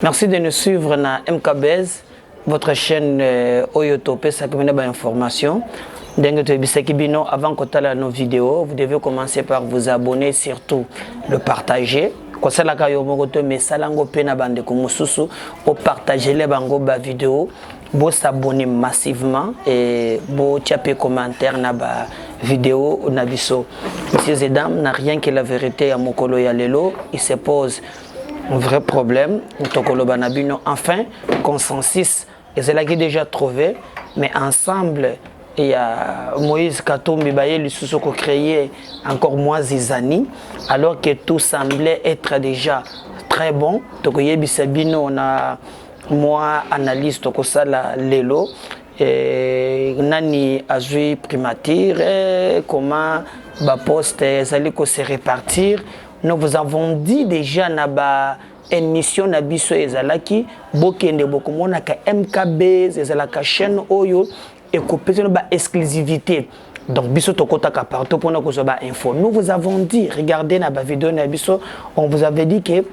Merci de nous suivre na MKBez, votre chaîne Oyotopé, ça comme une information. Avant de nos vidéos, vous devez commencer par vous abonner, surtout le partager. Quand ça la mais ça lango pena bande kumususu, au partager les bango ba vidéo, vous s'abonner massivement et vous taper commentaire na ba vidéo na biso. Messieurs et dames, n'a rien que la vérité à Mokolo Yalelo, il se pose un vrai problème. Enfin, consensus, et c'est là qu'il est déjà trouvé, mais ensemble, il y a Moïse Katumbi Baye, le sous-soko créé encore moins Zizani, alors que tout semblait être déjà très bon. Donc, on a moi analyste comme ça Lelo, et Nani Azui Primature, comment ba poste se répartir. Nous vous avons dit déjà na émission na biso ezalaki bokende bokomona ka MKB ezalaka chaîne oyo et kopesa ba exclusivité. Donc biso tokota ka partout pour nous ba info. Nous vous avons dit, regardez na ba vidéo na biso, on vous avait dit que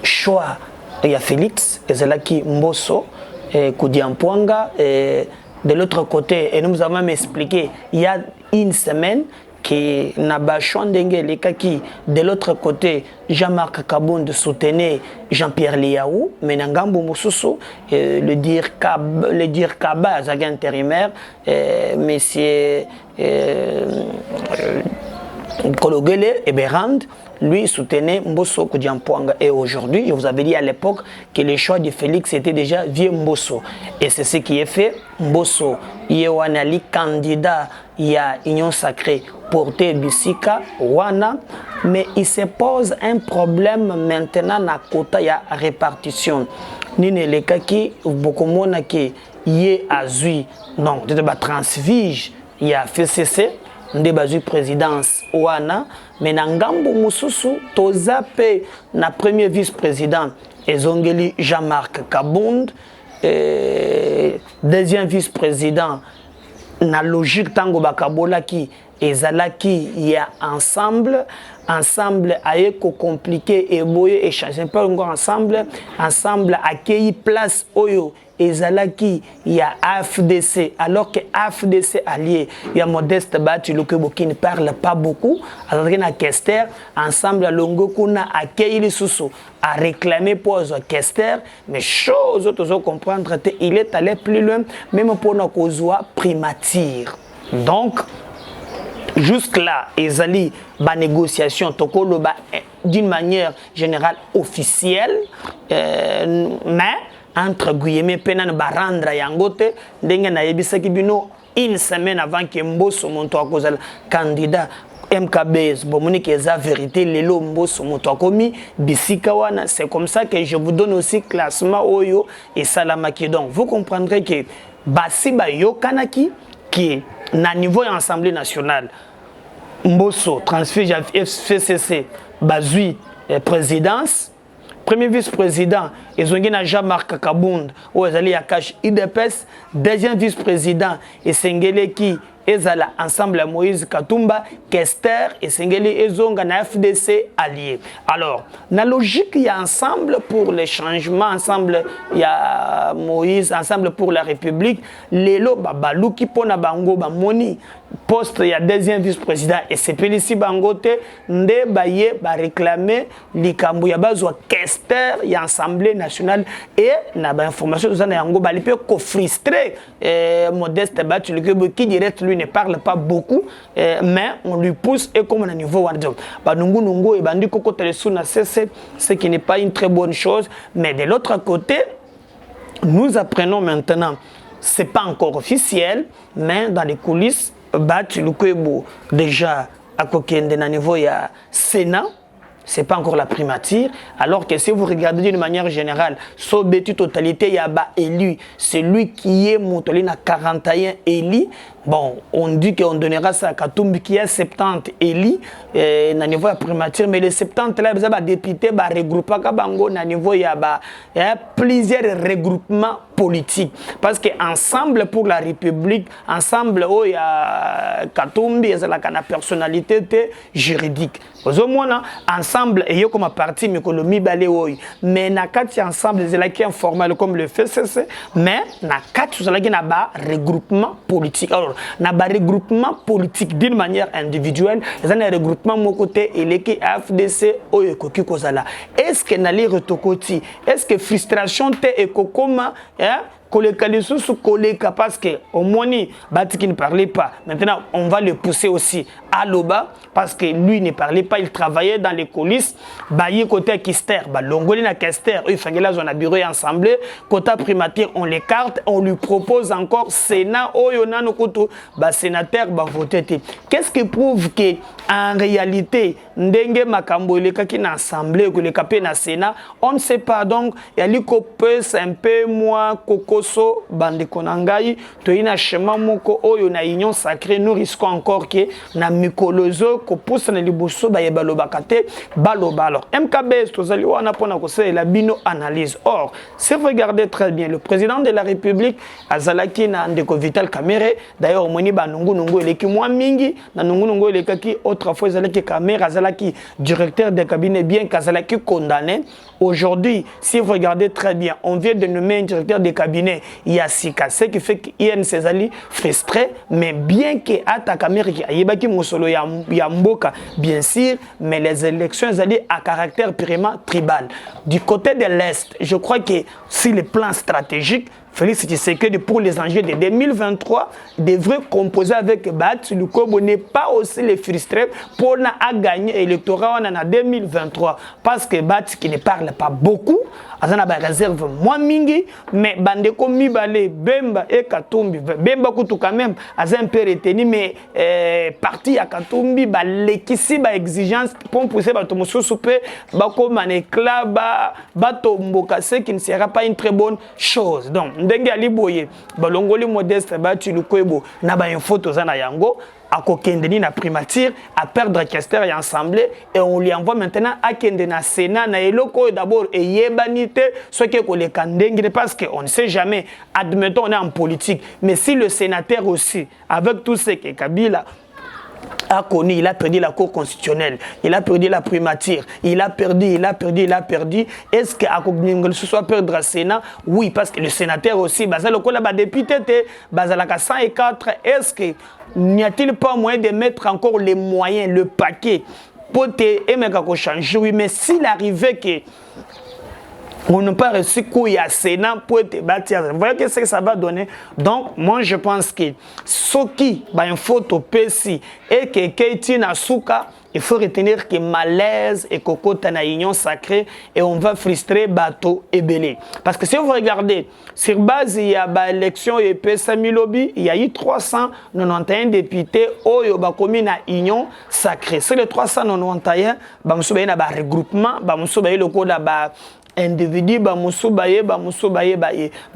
choix il y a Félix ezalaki Mbosso et Kudiampwanga et de l'autre côté et nous vous avons même expliqué il y a une semaine qui n'a pas choisi de l'autre côté Jean-Marc Kabound soutenait Jean-Pierre Liaou mais Nangambo Moussousou le dire Kaba Zaga intérimaire monsieur Kologele et Berand lui soutenait Mbosso Kudiampwanga et aujourd'hui je vous avais dit à l'époque que le choix de Félix était déjà vieux Mbosso et c'est ce qui est fait. Mbosso Yewanali candidat il y a Union Sacrée porté Bissika Wana mais il se pose un problème maintenant na quota ya répartition nine le kaki beaucoup mona ki yé azui non de ba transvige il y a FCC nde bazui présidence Wana mais na ngambo mususu tozape na premier vice-président ezongeli Jean-Marc Kabound deuxième vice-président na logique tango bakabola ki ezalaki il y a ensemble aye ko compliqué et boye échanger pas encore ensemble accueilli place oyo ezalaki il y a AFDC alors que AFDC allié il y a Modeste Batiluke qui ne parle pas beaucoup alors que na Kester ensemble à longo kuna accueilli les sous à réclamer pour Kester mais chose autres comprendre il est allé plus loin même pour nos causois primature donc jusque-là, ils ba négociation d'une manière générale officielle, mais entre guillemets, penan barandra yangote, dengue na yebisaki bino une semaine avant que Mbosso monte à cause candidat MKBez, Bomonique eza vérité, Lelo Mbosso monte à komi, Bissikawana, c'est comme ça que je vous donne aussi classement Oyo et Salamaki. Donc, vous comprendrez que Basiba Yokanaki, qui est na niveau de l'Assemblée nationale, Mbosso, transfert à FCC, Bazui, présidence, premier vice-président, ils ont Jean-Marc Kabound, ou ils ont Kash IDPS, deuxième vice-président, et Sengele qui ezala ensemble à Moïse Katumba, Kester et Sengeli Ezonga na FDC allié. Alors, la logique il y a ensemble pour les changements, ensemble il y a Moïse, ensemble pour la République, Lelo Babalou qui pona bango ba moni poste il y a deuxième vice-président et c'est Pélissi Bangote nde baye ba réclamer likambu ya bazwa Kester il y a Assemblée nationale et na ba information za na yango ba lipe ko frustré Modeste Batiluke qui direct lui ne parle pas beaucoup, mais on lui pousse et comme on a niveau Wandjom. Nungu Nungu et Bandi Koko Telesuna cesse, ce qui n'est pas une très bonne chose. Mais de l'autre côté, nous apprenons maintenant, c'est pas encore officiel, mais dans les coulisses, Batilukwebo déjà à Kokende na niveau il y a Sénat. C'est pas encore la primature, alors que si vous regardez d'une manière générale, Sobeti totalité, il y a élu, celui qui est monté à 41 élus. Bon, on dit qu'on donnera ça à Katumbi qui a 70 élus, na niveau de la primature, mais les 70 là, les députés, regroupent à Kabango, na niveau, il y a plusieurs regroupements politique. Parce que ensemble pour la République, ensemble, il y a Katumbi, il y a la personnalité juridique. Ensemble, il y a comme parti, mais na kati ensemble, il y a qui informel comme le FCC, mais na kati, il y a un regroupement politique. Alors, il y a un regroupement politique d'une manière individuelle, il y a un regroupement mon côté, il y a FDC, est-ce que na li retokoti, est-ce que frustration te et kokoma, parce que au moins Bati qui ne parlait pas. Maintenant, on va le pousser aussi à l'Oba parce que lui ne parlait pas, il travaillait dans les coulisses. Baye côté Kister, Longoli na Kister, il fallait là on a bureau ensemble. Côté primature, on l'écarte, on lui propose encore Sénat, oyona no koto, sénateur voter. Qu'est-ce qui prouve que en réalité ndenge makambo le kaki na assemblée que le capé na Sénat, on ne sait pas donc il y a l'icopé un peu moins coco so bande konangai to ina chemin moko oyo na union sacrée nous risquons encore que na mikolozo ko pousse na liboso ba yebalo bakate baloba. Alors MKBS tozali wana pona ko la bino analyse. Or si vous regardez très bien le président de la République azalaki na ndeko Vital Kamerhe, d'ailleurs moni ba nungu eleki mwa mingi na nungu elekaki autrefois azalaki Kamerhe azalaki directeur de cabinet bien qu'azalaki condamné. Aujourd'hui, si vous regardez très bien, on vient de nommer un directeur de cabinet, Yassika, ce qui fait qu'Ian Césali frustré, mais bien que Atakamere qui a yebaki Mosolo Yamboka, bien sûr, mais les élections allaient à caractère purement tribal. Du côté de l'Est, je crois que sur le plan stratégique, Félix Tshisekedi pour les enjeux de 2023 devrait composer avec Bat Lukobo n'est pas aussi les frustrés pour gagner l'électorat en 2023 parce que Bat qui ne parle pas beaucoup, azana ba réserve moins mingi, mais bandeko mibale Bemba et Katumbi Bemba kutu quand même azan peu retenu mais parti à Katumbi ba lekisi ba exigence pour pousser ba tomoso soupe ba comme un éclat ba tomboka ce qui ne sera pas une très bonne chose. Donc ndenge ali boye balongoli modeste ba tu lukwebo na ba info tozana yango à kokendeni na primature à perdre Kester et ensemble et on lui envoie maintenant à kende na Sénat na eloko d'abord et yebanite ce que ko le kandengine parce que on ne sait jamais, admettons on est en politique, mais si le sénateur aussi avec tout ce que Kabila a connu, il a perdu la cour constitutionnelle, il a perdu la primature, il a perdu. Est-ce qu'à ce soit perdre le Sénat? Oui, parce que le sénateur aussi, le député, 104, est-ce que n'y a-t-il pas moyen de mettre encore les moyens, le paquet, pour te changer? Oui, mais s'il arrivait que on n'a pas reçu qu'il y a Sénat pour être bâti. Vous voyez ce que ça va donner. Donc, moi, je pense que ce qui va une photo PC et que Keiti Nasuka, il faut retenir que malaise et Coco Tana union sacrée et on va frustrer bateau et belé. Parce que si vous regardez, sur base, il y a l'élection et PSA Lobby, il y a eu 391 députés au Yoba commune à union sacrée. Sur les 391, il y a un regroupement, il y a le code individu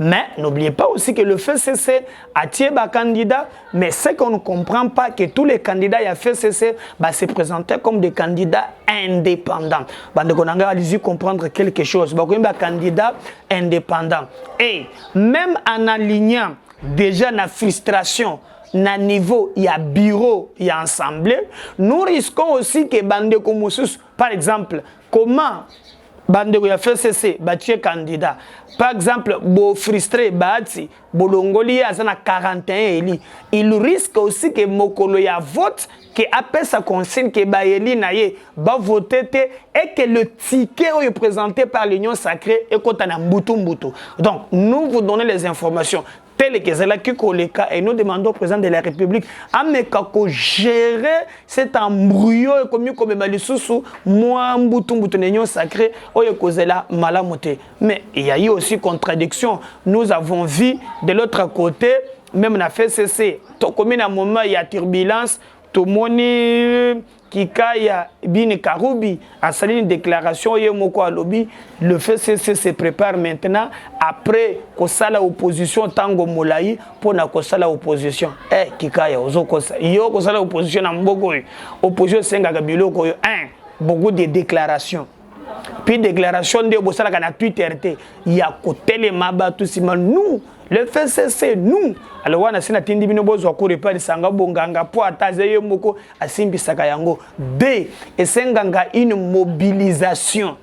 mais n'oubliez pas aussi que le FCC a tiré un candidat, mais c'est qu'on ne comprend pas que tous les candidats à FCC se présentaient comme des candidats indépendants. Allez-y comprendre quelque chose. Un candidat indépendant et même en alignant déjà la frustration na niveau, il y a bureau, il y a assemblée, nous risquons aussi que Bandeko Moussus, par exemple, comment Bandeko ya FCC batue candidat. Par exemple, bo frustré bati, bolongoli azana 41 eli. Il risque aussi que mokolo ya vote que appelle sa consigne que baeli naye ba voter et que le ticket est présenté par l'Union sacrée et kotana mbutu. Donc, nous vous donnons les informations telles que c'est là qui coleka et nous demandons au président de la République à gérer cet embrouillon comme malisusu moi mbutu l'Union sacrée oyo kozela malamote. Mais il y a eu aussi contradiction. Nous avons vu de l'autre côté même na FCC comme à un moment il y a turbulence tout moni Kikaya Bini Karoubi a sali une déclaration yemoko lobby le FCC se prépare maintenant après que ça la opposition tango molai pour na ko sala opposition Kikaya ozokosa yo ko sala opposition na mboko opposition senga biloko yo beaucoup de déclarations puis déclaration de Bossala na Twitter il y a côté les mabatu sima nous le FCC nous alors wana sina tindi bino bozo ko repari sanga bonganga po ataze moko asimbi saka yango b et senganga une mobilisation.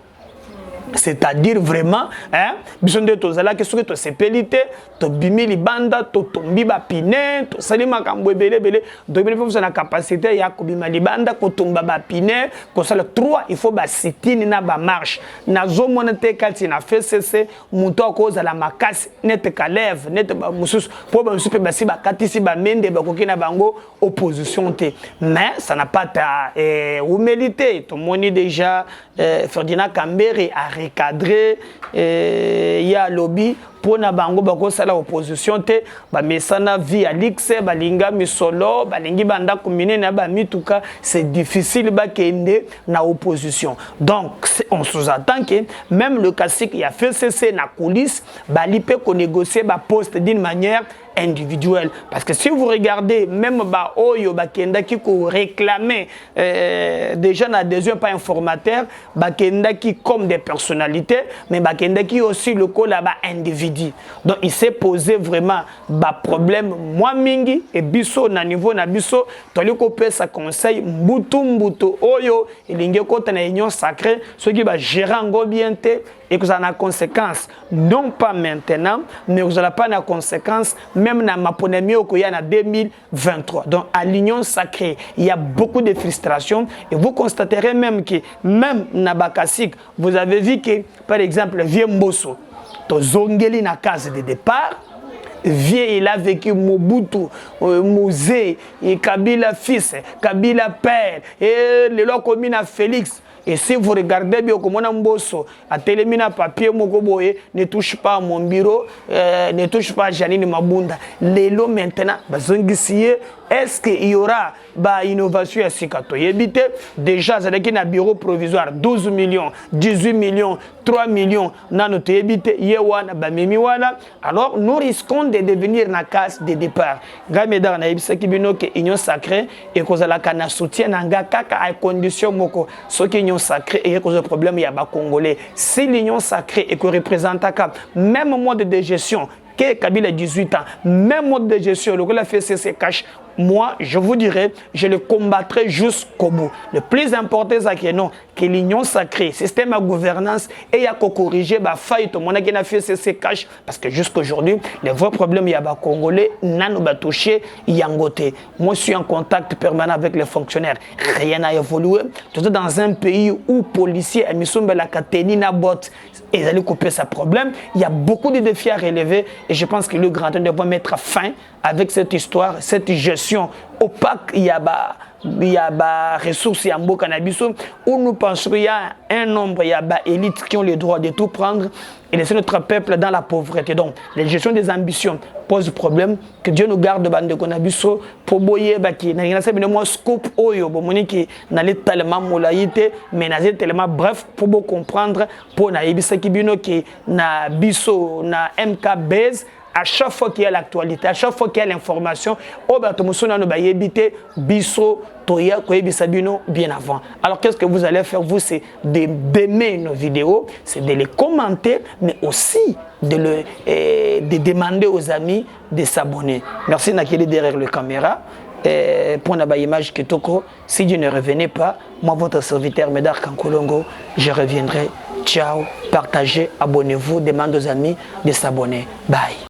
C'est-à-dire vraiment, hein, besoin de tous là que ce que tu sepelité, tu bimi libanda, tu tombi ba pine, tu salima kambo belé, donc il faut la capacité ya kubima libanda, ko tomba ba pine, ko sala 3 il faut ba sitini na ba marche. Na zo monete kati na FCC, muto ko za la makasi net ka lève, net ba musus pour ba musu pe ba si ba katisi ba mende ba kokina bango opposition té. Mais ça n'a pas ta humilité, tout le monde déjà Ferdinand Kambere a recadré il y a lobby pour na bango bako sala opposition te ba mesana via Alix ba linga misolo ba lingi banda commune na ba mituka c'est difficile ba kende na opposition. Donc on sous-entend que même le classique il a fait cesser na coulisses ba lipe ko négocier ba poste d'une manière individuelle parce que si vous regardez même ba oyo ba kenda ki ko réclamer déjà na adhésion pas informateur ba kenda ki comme des personnalités mais ba kenda ki aussi le ko là ba individu. Donc il s'est posé vraiment ba problème moi mingi et biso na niveau na biso toli ko pesa conseil mbutu oyo elinge kota na union sacrée ce qui va gérer ngo bien te et que ça a conséquence non pas maintenant mais vous allez pas na conséquence même na maponemi okoya na 2023. Donc à l'union sacrée il y a beaucoup de frustration et vous constaterez même que même na bakasik vous avez vu que par exemple vieux Mbosso Zongeli na case de départ, vieux il a vécu Mobutu, Mosé, et Kabila fils, Kabila père, et le lot commis à Félix. Et si vous regardez bien comme on a Mbosso, à télémina papier Mokoboye, ne touche pas à mon bureau, ne touche pas à Janine Mabunda. Les lots maintenant, est-ce qu'il y aura une innovation à Sikato? Déjà, c'est un bureau provisoire, 12 millions, 18 millions, 3 millions, alors nous risquons de devenir la case de départ. Gameda na ibisa kibino ke union sacrée et cause la kana soutien nanga kaka à condition moko ce qui union sacrée et cause problème il y a ba congolais si l'union sacrée et que représente même mode de gestion que Kabila 18 ans même mode de gestion le que la FCC cache. Moi, je vous dirais, je le combattrai jusqu'au bout. Le plus important, c'est que non, que l'union sacrée, système de gouvernance, et il y a qu'à corriger, bah faille, tout le monde qui a fait ces caches, parce que jusqu'à aujourd'hui, les vrais problèmes, il y a des Congolais, n'ont pas touché, il y a un côté. Moi, je suis en contact permanent avec les fonctionnaires. Rien n'a évolué. Tout dans un pays où policiers, ils sont la caténina bot, et ils allaient couper ce problème. Il y a beaucoup de défis à relever, et je pense que le grand temps doit mettre fin avec cette histoire, cette gestion opaque. Il y a des ressources, il y a un cannabis où nous pensons qu'il y a un nombre, il y a des élites qui ont le droit de tout prendre et laisser notre peuple dans la pauvreté. Donc, la gestion des ambitions pose problème. Que Dieu nous garde de bande cannabis pour boyer baki. N'a rien à moi scoop oyo bomoni n'allait tellement molaïté mais n'allait tellement bref pour vous comprendre pour na ibisa kibino qui na biso na MK base. À chaque fois qu'il y a l'actualité, à chaque fois qu'il y a l'information, bien avant. Alors qu'est-ce que vous allez faire? Vous, c'est d'aimer nos vidéos, c'est de les commenter, mais aussi de demander aux amis de s'abonner. Merci Nakeli derrière la caméra. Pour la image que Toko, si Dieu ne revenait pas, moi votre serviteur Médard Kankolongo, je reviendrai. Ciao, partagez, abonnez-vous, demandez aux amis de s'abonner. Bye.